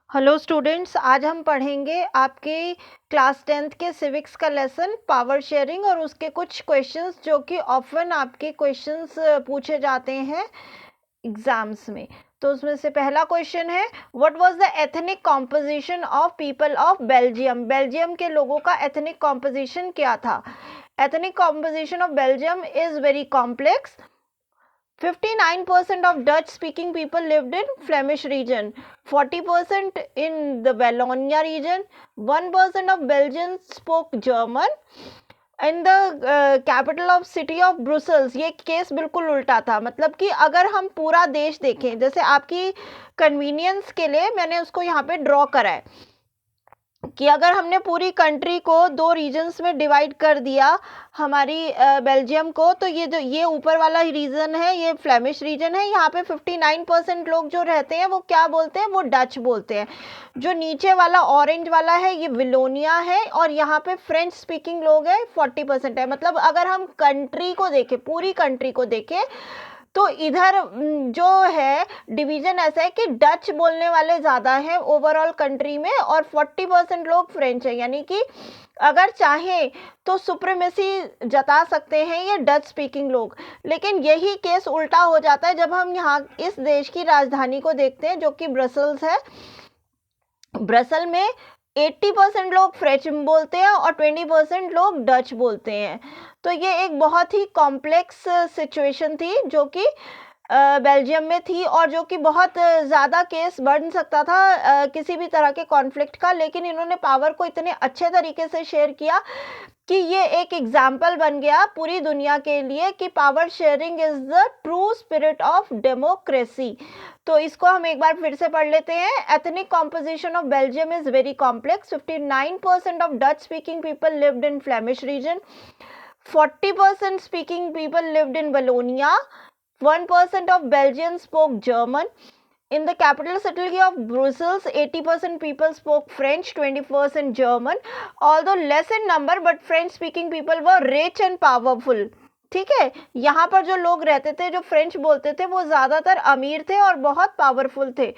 Hello students, आज हम पढ़ेंगे आपके क्लास 10th के सिविक्स का लेसन पावर शेयरिंग और उसके कुछ क्वेश्चंस जो कि ऑफन आपके क्वेश्चंस पूछे जाते हैं एग्जाम्स में। तो उसमें से पहला क्वेश्चन है, what was the ethnic composition of people of Belgium. Belgium के लोगों का एथनिक कॉम्पोजिशन क्या था? Ethnic composition of Belgium is very complex. 59% of Dutch speaking people lived in Flemish region, 40% in the Wallonia region, 1% of Belgians spoke German. In the capital of city of Brussels, ये case बिल्कुल उल्टा था. मतलब कि अगर हम पूरा देश देखें, जैसे आपकी कन्वीनियंस के लिए मैंने उसको यहाँ पे ड्रॉ करा है कि अगर हमने पूरी कंट्री को दो रीजन्स में डिवाइड कर दिया हमारी बेल्जियम को, तो ये ऊपर वाला रीजन है, ये फ्लेमिश रीजन है. यहाँ पे 59% लोग जो रहते हैं वो क्या बोलते हैं? वो डच बोलते हैं. जो नीचे वाला ऑरेंज वाला है ये विलोनिया है, और यहाँ पे फ्रेंच स्पीकिंग लोग हैं 40% है. मतलब अगर हम कंट्री को देखें, पूरी कंट्री को देखें, तो इधर जो है डिवीजन ऐसा है कि डच बोलने वाले ज़्यादा हैं ओवरऑल कंट्री में, और 40% लोग फ्रेंच हैं. यानी कि अगर चाहें तो सुप्रीमेसी जता सकते हैं ये डच स्पीकिंग लोग. लेकिन यही केस उल्टा हो जाता है जब हम यहाँ इस देश की राजधानी को देखते हैं जो कि ब्रसल्स है. ब्रसल में 80% लोग फ्रेंच बोलते हैं और 20% लोग डच बोलते हैं. तो ये एक बहुत ही कॉम्प्लेक्स सिचुएशन थी जो कि बेल्जियम में थी, और जो कि बहुत ज़्यादा केस बढ़ सकता था किसी भी तरह के कॉन्फ्लिक्ट का. लेकिन इन्होंने पावर को इतने अच्छे तरीके से शेयर किया कि ये एक एग्जाम्पल बन गया पूरी दुनिया के लिए कि power sharing is the true spirit of democracy. तो इसको हम एक बार फिर से पढ़ लेते हैं. Ethnic composition of Belgium is very complex. 59% of Dutch speaking people lived in Flemish region, 40% speaking people lived in Wallonia, 1% of Belgians spoke German. In the capital city of Brussels, 80% people spoke French, 20% German. Although less in number, but French-speaking people were rich and powerful. ठीक है, यहाँ पर जो लोग रहते थे, जो French बोलते थे, वो ज़्यादातर अमीर थे और बहुत पावरफुल थे.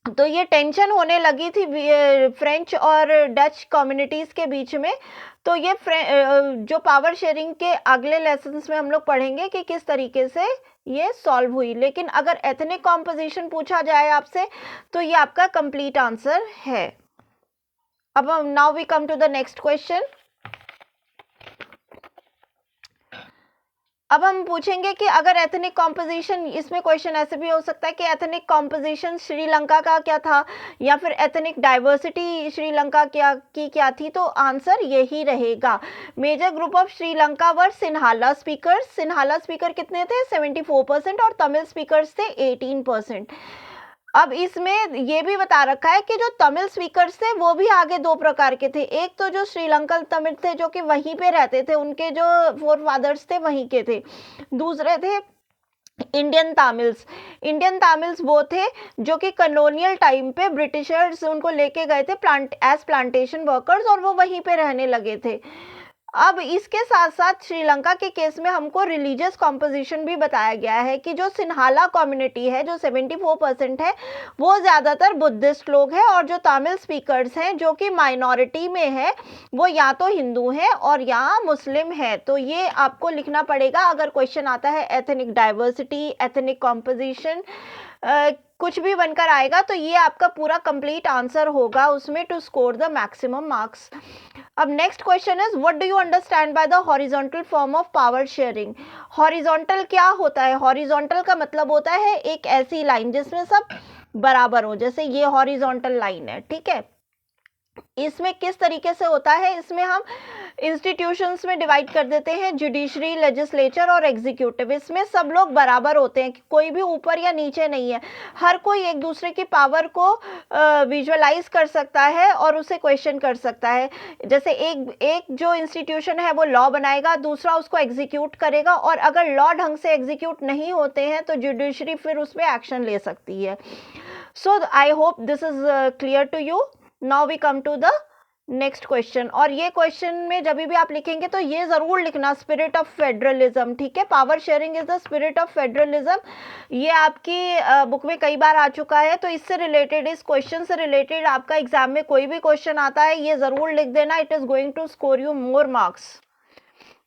तो ये टेंशन होने लगी थी फ्रेंच और डच कम्युनिटीज़ के बीच में. तो ये जो पावर शेयरिंग के अगले लेसन्स में हम लोग पढ़ेंगे कि किस तरीके से ये सॉल्व हुई. लेकिन अगर एथनिक कॉम्पोजिशन पूछा जाए आपसे तो ये आपका कंप्लीट आंसर है. अब now we come to the next question. अब हम पूछेंगे कि अगर एथनिक कॉम्पोजिशन, इसमें क्वेश्चन ऐसे भी हो सकता है कि एथनिक कॉम्पोजिशन श्रीलंका का क्या था, या फिर एथनिक डाइवर्सिटी श्रीलंका क्या थी. तो आंसर यही रहेगा. Major group of Sri Lanka were Sinhala speakers. Sinhala speaker कितने थे? 74%, और तमिल स्पीकर्स थे 18%. अब इसमें ये भी बता रखा है कि जो तमिल स्पीकर्स थे वो भी आगे दो प्रकार के थे. एक तो जो श्रीलंकन तमिल थे जो कि वहीं पे रहते थे, उनके जो फोर फादर्स थे वहीं के थे. दूसरे थे इंडियन तामिल्स. इंडियन तामिल्स वो थे जो कि कॉलोनियल टाइम पे ब्रिटिशर्स उनको लेके गए थे एज प्लांटेशन वर्कर्स, और वो वहीं पे रहने लगे थे. अब इसके साथ साथ श्रीलंका के केस में हमको रिलीजियस कॉम्पोजिशन भी बताया गया है कि जो सिन्हाला कम्युनिटी है जो 74% है वो ज़्यादातर बुद्धिस्ट लोग हैं, और जो तमिल स्पीकर्स हैं जो कि माइनॉरिटी में है वो या तो हिंदू हैं और या मुस्लिम है. तो ये आपको लिखना पड़ेगा अगर क्वेश्चन आता है एथनिक डाइवर्सिटी, एथनिक कॉम्पोजिशन, कुछ भी बनकर आएगा तो ये आपका पूरा कंप्लीट आंसर होगा उसमें to score the maximum marks. अब next question is, what do you understand by the horizontal form of power sharing. Horizontal क्या होता है? हॉरिजॉन्टल का मतलब होता है एक ऐसी लाइन जिसमें सब बराबर हो. जैसे ये हॉरिजॉन्टल लाइन है, ठीक है. इसमें किस तरीके से होता है? इसमें हम इंस्टीट्यूशंस में डिवाइड कर देते हैं, जुडिशरी, लेजिस्लेचर और एग्जीक्यूटिव. इसमें सब लोग बराबर होते हैं, कोई भी ऊपर या नीचे नहीं है. हर कोई एक दूसरे की पावर को विजुअलाइज कर सकता है और उसे क्वेश्चन कर सकता है. जैसे एक जो इंस्टीट्यूशन है वो लॉ बनाएगा, दूसरा उसको एग्जीक्यूट करेगा, और अगर लॉ ढंग से एग्जीक्यूट नहीं होते हैं तो जुडिशरी फिर उस पर एक्शन ले सकती है. So I hope this is clear to you. Now we come to the next question, और ये क्वेश्चन में जब भी आप लिखेंगे तो ये जरूर लिखना स्पिरिट ऑफ फेडरलिज्म, ठीक है। Power sharing is the spirit of federalism, ये आपकी बुक में कई बार आ चुका है। तो इससे रिलेटेड, इस क्वेश्चन से रिलेटेड आपका एग्जाम में कोई भी क्वेश्चन आता है ये जरूर लिख देना, it is going to score you more marks.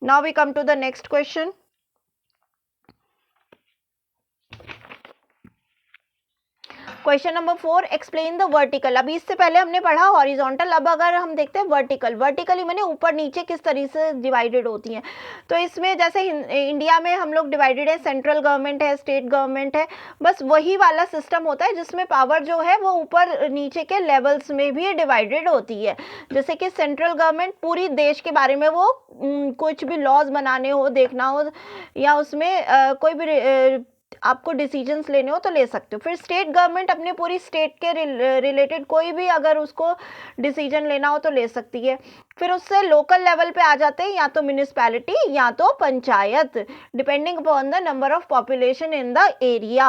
Now we come to the next question. Question number 4, explain the vertical. अभी इससे पहले हमने पढ़ा हॉरिजॉन्टल, अब अगर हम देखते हैं वर्टिकल। वर्टिकली मैंने ऊपर नीचे किस तरीके से डिवाइडेड होती हैं। तो इसमें जैसे इंडिया में हम लोग डिवाइडेड है, सेंट्रल गवर्नमेंट है, स्टेट गवर्नमेंट है, बस वही वाला सिस्टम होता है जिसमें पावर जो है वो ऊपर नीचे के लेवल्स में भी डिवाइडेड होती है। जैसे कि सेंट्रल गवर्नमेंट पूरी देश के बारे में वो कुछ भी लॉज बनाने हो, देखना हो, या उसमें कोई भी आपको डिसीजंस लेने हो तो ले सकते हो। फिर स्टेट गवर्नमेंट अपने पूरी स्टेट के रिलेटेड कोई भी अगर उसको डिसीजन लेना हो तो ले सकती है। फिर उससे लोकल लेवल पे आ जाते हैं, या तो म्यूनिसिपैलिटी या तो panchayat, depending upon the number of population in the area.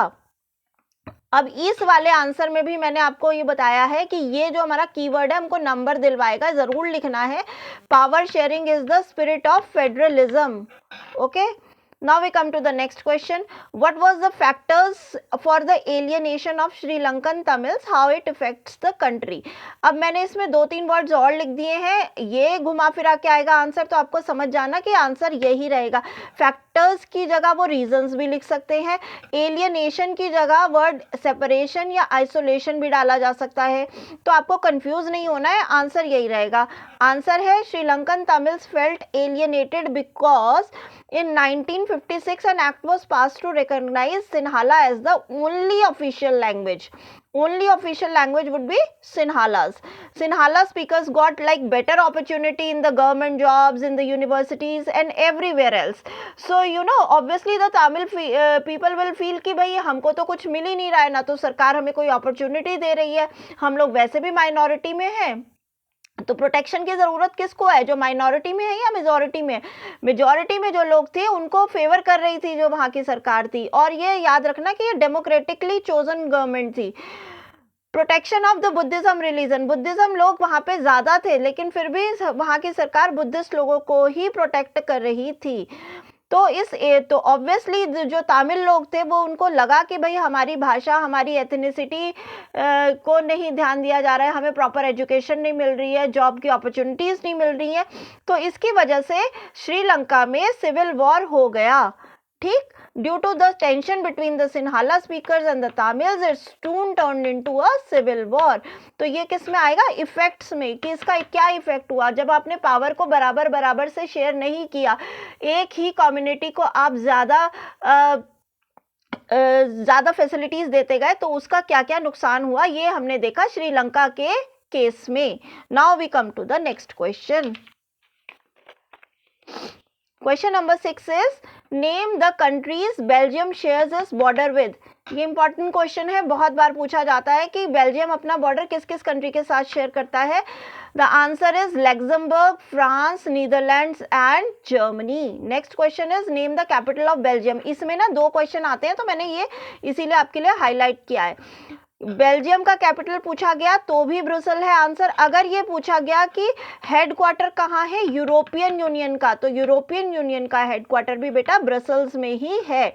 अब इस वाले आंसर में भी मैंने आपको ये बताया है कि ये जो हमारा कीवर्ड है हमको नंबर दिलवाएगा, जरूर लिखना है। Power sharing is the spirit of federalism. Okay, now we come to the next question. What was the factors for the alienation of Sri Lankan Tamils, how it affects the country? अब मैंने इसमें 2-3 words और लिख दिए हैं, ये घुमा फिरा के आएगा आंसर, तो आपको समझ जाना कि आंसर यही रहेगा। फैक्टर्स की जगह वो रीजंस भी लिख सकते हैं, एलियनेशन की जगह वर्ड सेपरेशन या आइसोलेशन भी डाला जा सकता है, तो आपको कंफ्यूज नहीं होना है, आंसर यही रहेगा। आंसर है Sri Lankan Tamils felt alienated because in 1956 an act was passed to recognize Sinhala as the only official language. Only official language would be Sinhalas. Sinhala speakers got like better opportunity in the government jobs, in the universities and everywhere else. So you know obviously the Tamil people will feel कि भाई हमको तो कुछ मिल ही नहीं रहा है, ना तो सरकार हमें कोई अपॉर्चुनिटी दे रही है, हम लोग वैसे भी माइनॉरिटी में हैं, तो प्रोटेक्शन की जरूरत किसको है, जो माइनॉरिटी में है या मेजॉरिटी में? मेजॉरिटी में जो लोग थे उनको फेवर कर रही थी जो वहां की सरकार थी, और ये याद रखना कि ये डेमोक्रेटिकली चोजन गवर्नमेंट थी। Protection of the Buddhism religion, Buddhism लोग वहां पे ज्यादा थे, लेकिन फिर भी वहां की सरकार बुद्धिस्ट लोगों को ही प्रोटेक्ट कर रही थी। तो ऑब्वियसली जो तमिल लोग थे वो उनको लगा कि भाई हमारी भाषा, हमारी एथनिसिटी को नहीं ध्यान दिया जा रहा है, हमें प्रॉपर एजुकेशन नहीं मिल रही है, जॉब की अपॉर्चुनिटीज नहीं मिल रही हैं, तो इसकी वजह से श्रीलंका में सिविल वॉर हो गया। ठीक, due to the tension between the Sinhala speakers and the Tamils it soon turned into a civil war। तो ये किस में आएगा? इफेक्ट्स में, कि इसका क्या इफेक्ट हुआ जब आपने पावर को बराबर बराबर से शेयर नहीं किया, एक ही कम्युनिटी को आप ज्यादा फैसिलिटीज देते गए, तो उसका क्या क्या नुकसान हुआ, ये हमने देखा श्रीलंका के केस में। Now we come to the next question. Question number 6 is name the countries Belgium shares its border with. ये इंपॉर्टेंट क्वेश्चन है, बहुत बार पूछा जाता है कि बेल्जियम अपना बॉर्डर किस किस कंट्री के साथ शेयर करता है। The answer is Luxembourg, France, Netherlands and Germany. Next question is name the capital of Belgium. इसमें ना 2 क्वेश्चन आते हैं, तो मैंने ये इसीलिए आपके लिए हाईलाइट किया है। बेल्जियम का कैपिटल पूछा गया तो भी ब्रुसेल है आंसर। अगर ये पूछा गया कि हेडक्वार्टर कहाँ है यूरोपियन यूनियन का, तो यूरोपियन यूनियन का हेडक्वार्टर भी बेटा ब्रसेल्स में ही है।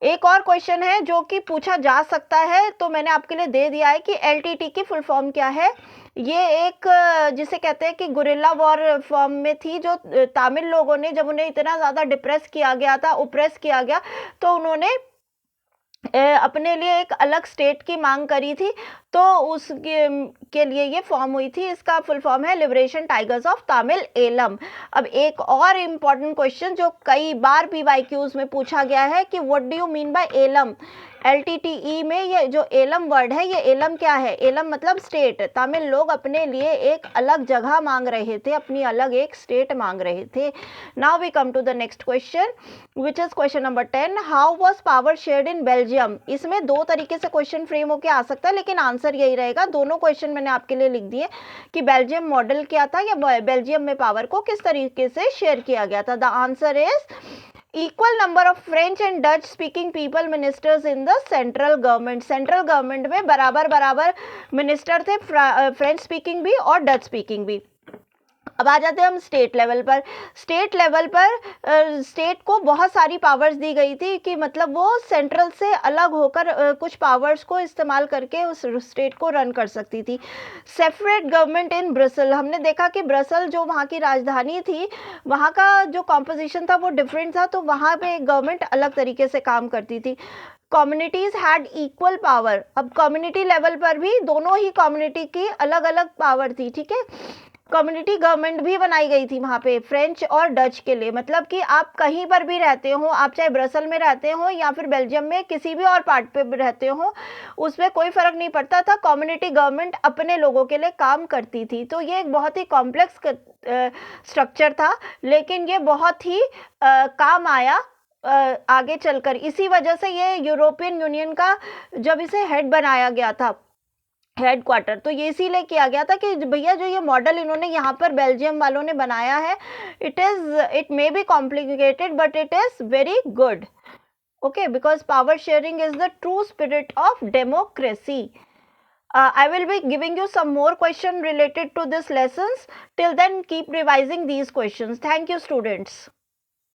एक और क्वेश्चन है जो कि पूछा जा सकता है, तो मैंने आपके लिए दे दिया है कि एलटीटी की फुल फॉर्म क्या है। ये एक जिसे कहते हैं कि गुरिल्ला वॉर फॉर्म में थी, जो तमिल लोगों ने जब उन्हें इतना ज़्यादा डिप्रेस किया गया था, ओप्रेस किया गया, तो उन्होंने अपने लिए एक अलग स्टेट की मांग करी थी, तो उसके के लिए ये फॉर्म हुई थी। इसका फुल फॉर्म है Liberation Tigers of Tamil Eelam. अब एक और इम्पॉर्टेंट क्वेश्चन जो कई बार पीवाईक्यूज में पूछा गया है कि what do you mean by Eelam. LTTE में ये जो एलम वर्ड है, ये एलम क्या है? एलम मतलब स्टेट। तमिल लोग अपने लिए एक अलग जगह मांग रहे थे, अपनी अलग एक स्टेट मांग रहे थे। Now we come to the next question which is question number 10। How was power shared in Belgium. इसमें 2 तरीके से क्वेश्चन फ्रेम होके आ सकता है, लेकिन आंसर यही रहेगा। दोनों क्वेश्चन मैंने आपके लिए लिख दिए कि बेल्जियम मॉडल क्या था, या बेल्जियम में पावर को किस तरीके से शेयर किया गया था। The answer is equal number of French and Dutch speaking people ministers in the central government, central government में बराबर बराबर मिनिस्टर थे, फ्रेंच स्पीकिंग भी और डच स्पीकिंग भी। अब आ जाते हैं हम स्टेट लेवल पर। स्टेट लेवल पर स्टेट को बहुत सारी पावर्स दी गई थी कि मतलब वो सेंट्रल से अलग होकर कुछ पावर्स को इस्तेमाल करके उस स्टेट को रन कर सकती थी। सेपरेट गवर्नमेंट इन ब्रसल, हमने देखा कि ब्रसल जो वहाँ की राजधानी थी, वहाँ का जो कॉम्पोजिशन था वो डिफरेंट था, तो वहाँ पे गवर्नमेंट अलग तरीके से काम करती थी। कम्युनिटीज हैड इक्वल पावर, अब कम्युनिटी लेवल पर भी दोनों ही कम्युनिटी की अलग अलग पावर थी, ठीक है। कम्युनिटी गवर्नमेंट भी बनाई गई थी वहाँ पे फ्रेंच और डच के लिए, मतलब कि आप कहीं पर भी रहते हो, आप चाहे ब्रसल में रहते हो या फिर बेल्जियम में किसी भी और पार्ट पे रहते हो, उसमें कोई फर्क नहीं पड़ता था, कम्युनिटी गवर्नमेंट अपने लोगों के लिए काम करती थी। तो ये एक बहुत ही कॉम्प्लेक्स स्ट्रक्चर था, लेकिन ये बहुत ही काम आया आगे चलकर। इसी वजह से ये यूरोपियन यूनियन का जब इसे हेड बनाया गया था, हेड क्वार्टर, तो ये इसीलिए किया गया था कि भैया जो ये मॉडल इन्होंने यहाँ पर बेल्जियम वालों ने बनाया है, it may be complicated but it is very good, okay, because power sharing is the true spirit of democracy. I will be giving you some more questions related to this lessons. Till then, keep revising these questions. Thank you, students.